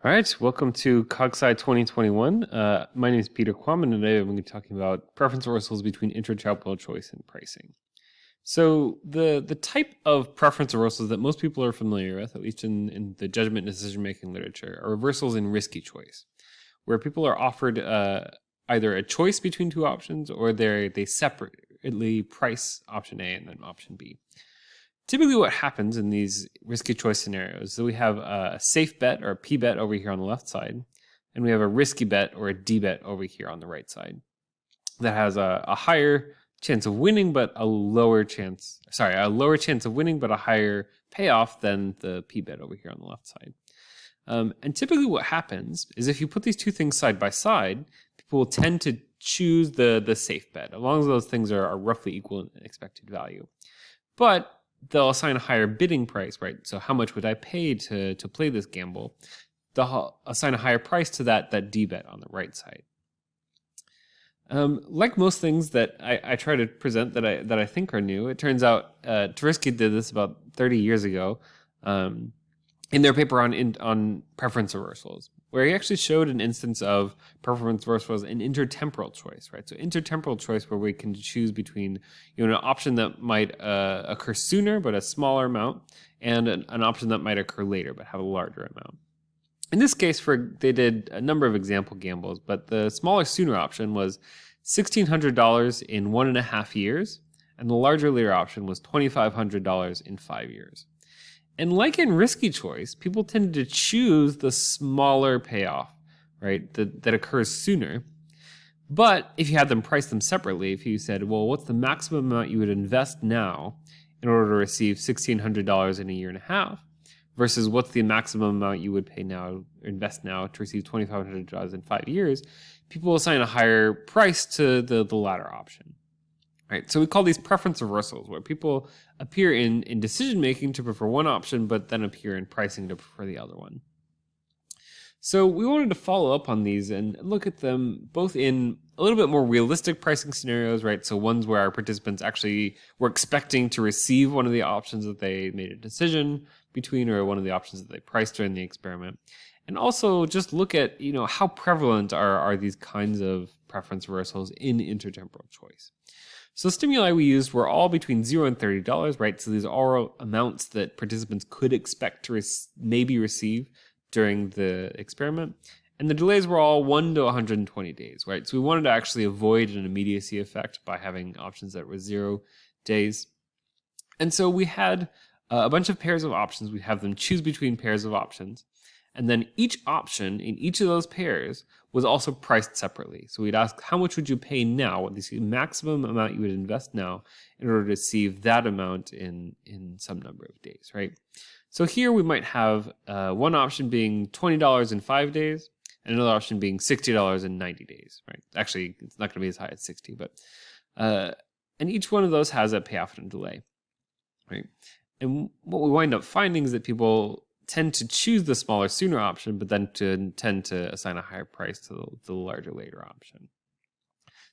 All right, welcome to CogSci 2021. My name is Peter Kvam, and today I'm going to be talking about preference reversals between intertemporal choice and pricing. So the type of preference reversals that most people are familiar with, at least in the judgment decision-making literature, are reversals in risky choice, where people are offered either a choice between two options or they separately price option A and then option B. Typically what happens in these risky choice scenarios is that we have a safe bet or a P bet over here on the left side, and we have a risky bet or a D bet over here on the right side that has a higher chance of winning but a lower chance of winning but a higher payoff than the P bet over here on the left side. And typically what happens is if you put these two things side by side, people will tend to choose the safe bet, as long as those things are roughly equal in expected value. But they'll assign a higher bidding price, right? So how much would I pay to play this gamble? They'll assign a higher price to that D bet on the right side. Like most things that I try to present that I think are new, it turns out Tversky did this about 30 years ago in their paper on preference reversals, where he actually showed an instance of preference reversals in intertemporal choice, right? So intertemporal choice, where we can choose between an option that might occur sooner but a smaller amount, and an option that might occur later but have a larger amount. In this case, they did a number of example gambles, but the smaller sooner option was $1,600 in 1.5 years, and the larger later option was $2,500 in 5 years. And like in risky choice, people tended to choose the smaller payoff, right, that occurs sooner. But if you had them price them separately, if you said, well, what's the maximum amount you would invest now in order to receive $1,600 in a year and a half, versus what's the maximum amount you would invest now to receive $2,500 in 5 years, people will assign a higher price to the latter option. Right, so we call these preference reversals, where people appear in decision making to prefer one option, but then appear in pricing to prefer the other one. So we wanted to follow up on these and look at them both in a little bit more realistic pricing scenarios, right? So ones where our participants actually were expecting to receive one of the options that they made a decision between, or one of the options that they priced during the experiment. And also just look at, how prevalent are these kinds of preference reversals in intertemporal choice. So the stimuli we used were all between $0 and $30, right? So these are all amounts that participants could expect to maybe receive during the experiment. And the delays were all 1 to 120 days, right? So we wanted to actually avoid an immediacy effect by having options that were 0 days. And so we had a bunch of pairs of options. We have them choose between pairs of options. And then each option in each of those pairs was also priced separately. So we'd ask, how much would you pay now? What is the maximum amount you would invest now in order to receive that amount in some number of days, right? So here we might have one option being $20 in 5 days, and another option being $60 in 90 days, right? Actually, it's not going to be as high as 60, but and each one of those has a payoff and a delay, right? And what we wind up finding is that people tend to choose the smaller sooner option, but then tend to assign a higher price to the larger later option.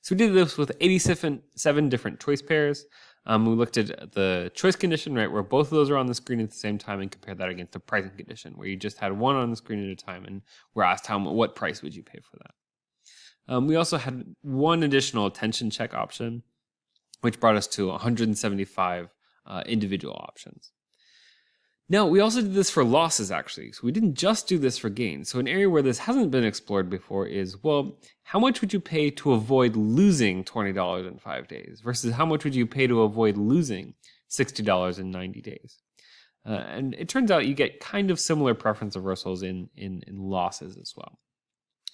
So we did this with 87 different choice pairs. We looked at the choice condition, right, where both of those are on the screen at the same time, and compared that against the pricing condition, where you just had one on the screen at a time, and we're asked what price would you pay for that. We also had one additional attention check option, which brought us to 175 individual options. Now, we also did this for losses, actually. So we didn't just do this for gains. So an area where this hasn't been explored before is, well, how much would you pay to avoid losing $20 in 5 days versus how much would you pay to avoid losing $60 in 90 days? And it turns out you get kind of similar preference reversals in losses as well.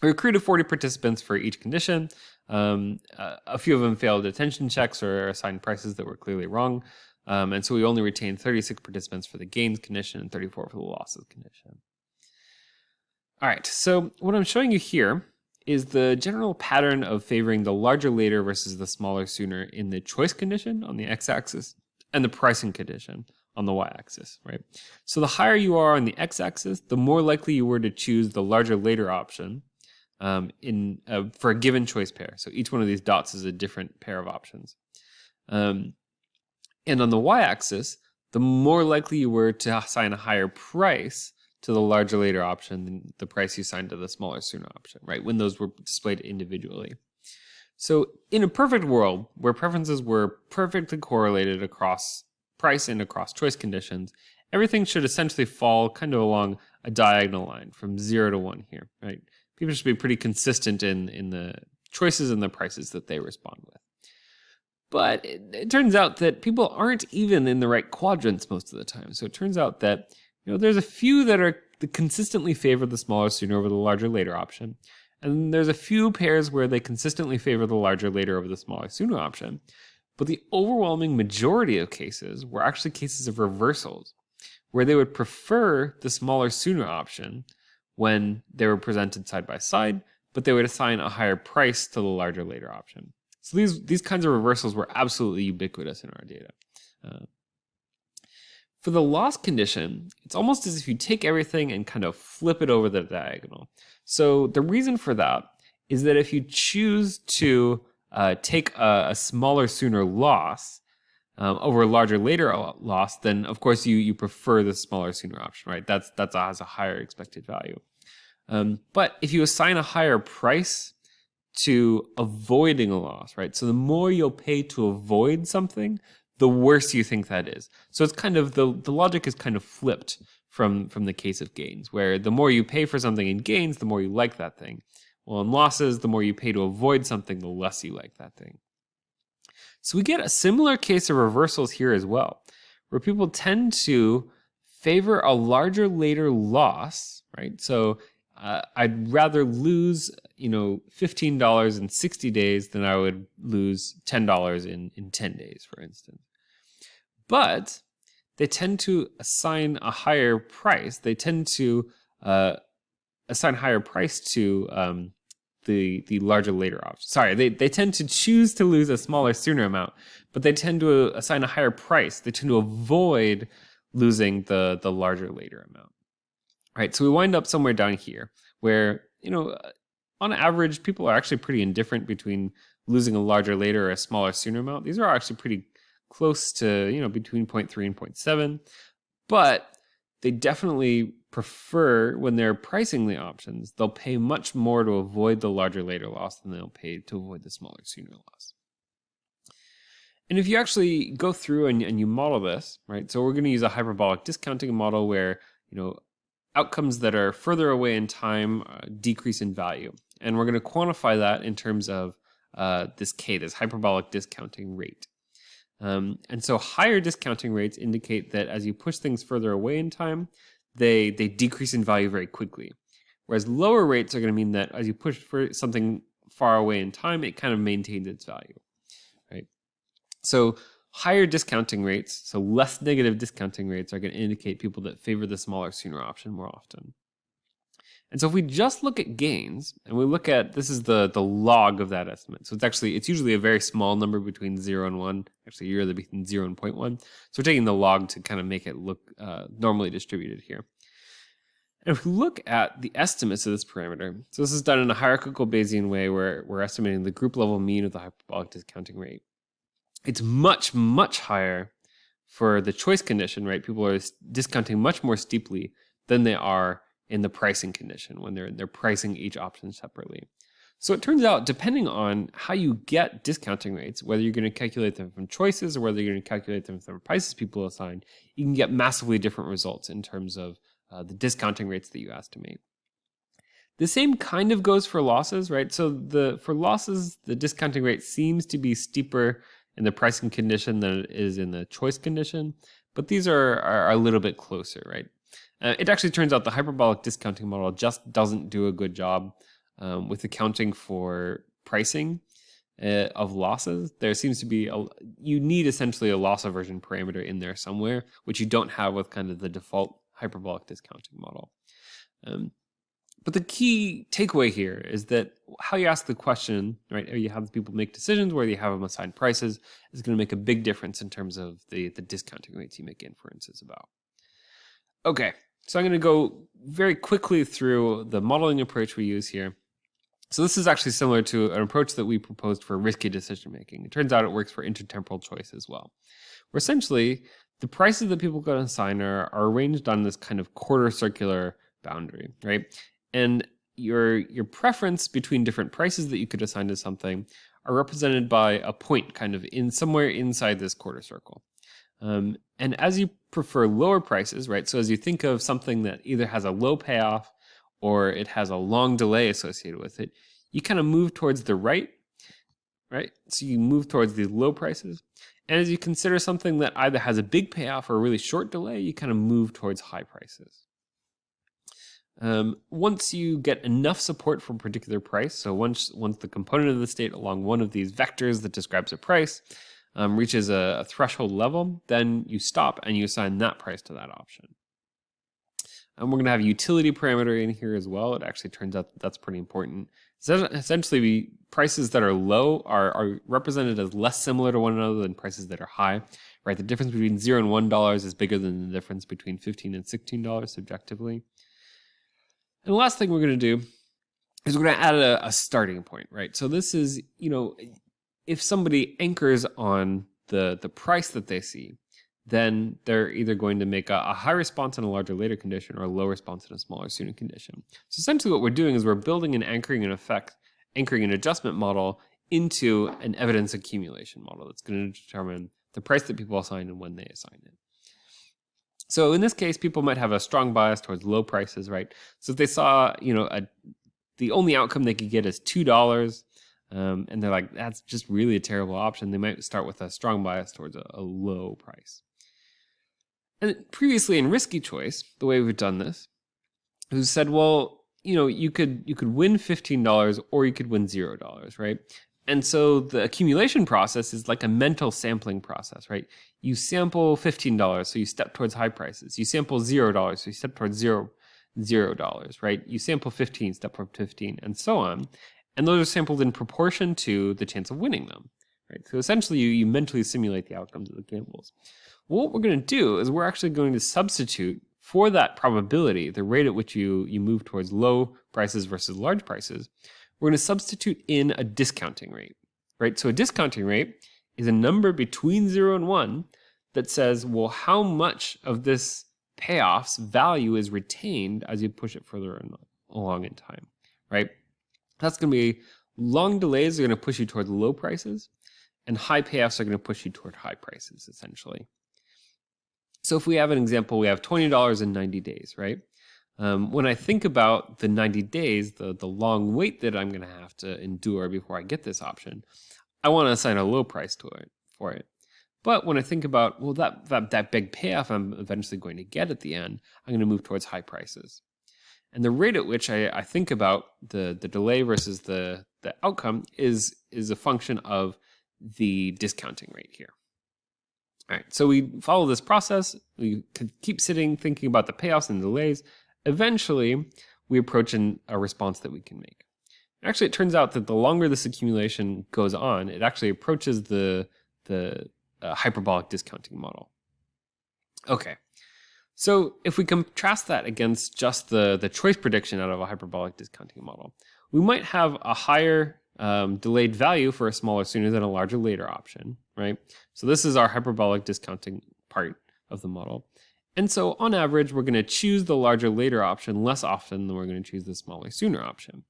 We recruited 40 participants for each condition. A few of them failed attention checks or assigned prices that were clearly wrong. And so we only retained 36 participants for the gains condition and 34 for the losses condition. All right, so what I'm showing you here is the general pattern of favoring the larger later versus the smaller sooner in the choice condition on the x-axis and the pricing condition on the y-axis, right? So the higher you are on the x-axis, the more likely you were to choose the larger later option for a given choice pair. So each one of these dots is a different pair of options. And on the y-axis, the more likely you were to assign a higher price to the larger later option than the price you assigned to the smaller sooner option, right? When those were displayed individually. So in a perfect world where preferences were perfectly correlated across price and across choice conditions, everything should essentially fall kind of along a diagonal line from 0 to 1 here, right? People should be pretty consistent in the choices and the prices that they respond with. But it turns out that people aren't even in the right quadrants most of the time. So it turns out that there's a few that consistently favor the smaller sooner over the larger later option. And there's a few pairs where they consistently favor the larger later over the smaller sooner option. But the overwhelming majority of cases were actually cases of reversals, where they would prefer the smaller sooner option when they were presented side by side, but they would assign a higher price to the larger later option. So these kinds of reversals were absolutely ubiquitous in our data. For the loss condition, it's almost as if you take everything and kind of flip it over the diagonal. So the reason for that is that if you choose to take a smaller sooner loss over a larger later loss, then of course you prefer the smaller sooner option, right? That has a higher expected value. But if you assign a higher price to avoiding a loss, right? So the more you'll pay to avoid something, the worse you think that is. So it's kind of the logic is kind of flipped from the case of gains, where the more you pay for something in gains, the more you like that thing. Well, in losses, the more you pay to avoid something, the less you like that thing. So we get a similar case of reversals here as well, where people tend to favor a larger later loss, right? So I'd rather lose, $15 in 60 days than I would lose $10 in 10 days, for instance. But they tend to assign a higher price. They tend to assign higher price to the larger later option. Sorry, they tend to choose to lose a smaller sooner amount, but they tend to assign a higher price. They tend to avoid losing the larger later amount. Right, so we wind up somewhere down here where, on average, people are actually pretty indifferent between losing a larger later or a smaller sooner amount. These are actually pretty close to, between 0.3 and 0.7, but they definitely prefer, when they're pricing the options, they'll pay much more to avoid the larger later loss than they'll pay to avoid the smaller sooner loss. And if you actually go through and you model this, right, so we're going to use a hyperbolic discounting model where, outcomes that are further away in time decrease in value. And we're going to quantify that in terms of this K, this hyperbolic discounting rate. And so higher discounting rates indicate that as you push things further away in time, they decrease in value very quickly. Whereas lower rates are going to mean that as you push for something far away in time, it kind of maintains its value, right? So higher discounting rates, so less negative discounting rates, are going to indicate people that favor the smaller sooner option more often. And so if we just look at gains, and we look at, this is the log of that estimate. So it's usually a very small number between 0 and 1. Actually, usually between 0 and 0.1. So we're taking the log to kind of make it look normally distributed here. And if we look at the estimates of this parameter, so this is done in a hierarchical Bayesian way where we're estimating the group level mean of the hyperbolic discounting rate. It's much, much higher for the choice condition, right? People are discounting much more steeply than they are in the pricing condition when they're pricing each option separately. So it turns out, depending on how you get discounting rates, whether you're going to calculate them from choices or whether you're going to calculate them from prices people assign, you can get massively different results in terms of the discounting rates that you estimate. The same kind of goes for losses, right? So for losses, the discounting rate seems to be steeper in the pricing condition than it is in the choice condition, but these are a little bit closer, right? It actually turns out the hyperbolic discounting model just doesn't do a good job with accounting for pricing of losses. There seems to be, you need essentially a loss aversion parameter in there somewhere, which you don't have with kind of the default hyperbolic discounting model. But the key takeaway here is that how you ask the question, right, or you have people make decisions, whether you have them assign prices, is going to make a big difference in terms of the discounting rates you make inferences about. Okay, so I'm going to go very quickly through the modeling approach we use here. So this is actually similar to an approach that we proposed for risky decision making. It turns out it works for intertemporal choice as well. Where essentially the prices that people can assign are arranged on this kind of quarter circular boundary, right? And your preference between different prices that you could assign to something are represented by a point kind of in somewhere inside this quarter circle. And as you prefer lower prices, right? So as you think of something that either has a low payoff or it has a long delay associated with it, you kind of move towards the right? So you move towards these low prices. And as you consider something that either has a big payoff or a really short delay, you kind of move towards high prices. Once you get enough support for a particular price, so once the component of the state along one of these vectors that describes a price reaches a threshold level, then you stop and you assign that price to that option. And we're going to have a utility parameter in here as well. It actually turns out that's pretty important. So essentially, prices that are low are represented as less similar to one another than prices that are high. Right? The difference between $0 and $1 is bigger than the difference between $15 and $16 subjectively. And the last thing we're going to do is we're going to add a starting point, right? So this is, if somebody anchors on the price that they see, then they're either going to make a high response in a larger later condition or a low response in a smaller sooner condition. So essentially what we're doing is we're building an anchoring and adjustment model into an evidence accumulation model that's going to determine the price that people assign and when they assign it. So in this case, people might have a strong bias towards low prices, right? So if they saw, the only outcome they could get is $2, and they're like, that's just really a terrible option, they might start with a strong bias towards a low price. And previously in risky choice, the way we've done this, we said, well, you could win $15 or you could win $0, right? And so the accumulation process is like a mental sampling process, right? You sample $15, so you step towards high prices. You sample $0, so you step towards $0, right? You sample 15, step towards 15, and so on. And those are sampled in proportion to the chance of winning them, right? So essentially, you mentally simulate the outcomes of the gambles. Well, what we're going to do is we're actually going to substitute for that probability, the rate at which you move towards low prices versus large prices, we're going to substitute in a discounting rate, right? So a discounting rate is a number between 0 and 1 that says, well, how much of this payoff's value is retained as you push it further along in time, right? That's going to be long delays are going to push you toward low prices, and high payoffs are going to push you toward high prices, essentially. So if we have an example, we have $20 in 90 days, right? When I think about the 90 days, the long wait that I'm going to have to endure before I get this option, I want to assign a low price for it. But when I think about, well, that big payoff I'm eventually going to get at the end, I'm going to move towards high prices. And the rate at which I think about the delay versus the outcome is a function of the discounting rate here. All right, so we follow this process. We keep thinking about the payoffs and delays. Eventually, we approach a response that we can make. Actually, it turns out that the longer this accumulation goes on, it actually approaches the hyperbolic discounting model. Okay, so if we contrast that against just the choice prediction out of a hyperbolic discounting model, we might have a higher delayed value for a smaller sooner than a larger later option, right? So this is our hyperbolic discounting part of the model. And so on average, we're going to choose the larger later option less often than we're going to choose the smaller sooner option.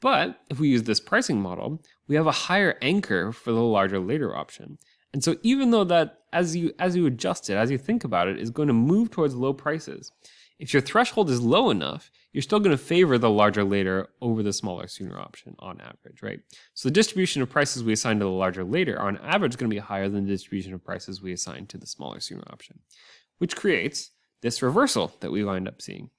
But if we use this pricing model, we have a higher anchor for the larger later option. And so even though that, as you adjust it, as you think about it, is going to move towards low prices, if your threshold is low enough, you're still going to favor the larger later over the smaller sooner option on average, right? So the distribution of prices we assign to the larger later are on average going to be higher than the distribution of prices we assign to the smaller sooner option, which creates this reversal that we wind up seeing.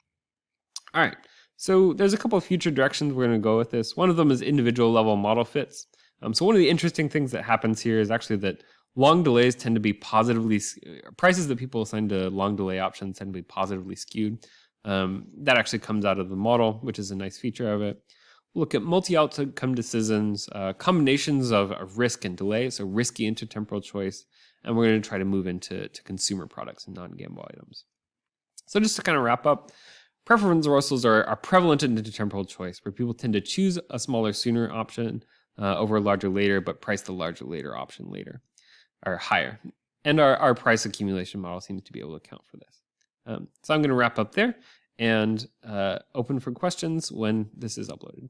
All right, so there's a couple of future directions we're going to go with this. One of them is individual level model fits. So one of the interesting things that happens here is actually that long delays tend to be prices that people assign to long delay options tend to be positively skewed. That actually comes out of the model, which is a nice feature of it. We'll look at multi-outcome decisions, combinations of risk and delay, so risky intertemporal choice, and we're going to try to move into consumer products and non-gamble items. So just to kind of wrap up, preference reversals are prevalent in intertemporal choice, where people tend to choose a smaller sooner option over a larger later, but price the larger later option later or higher. And our price accumulation model seems to be able to account for this. So I'm going to wrap up there and open for questions when this is uploaded.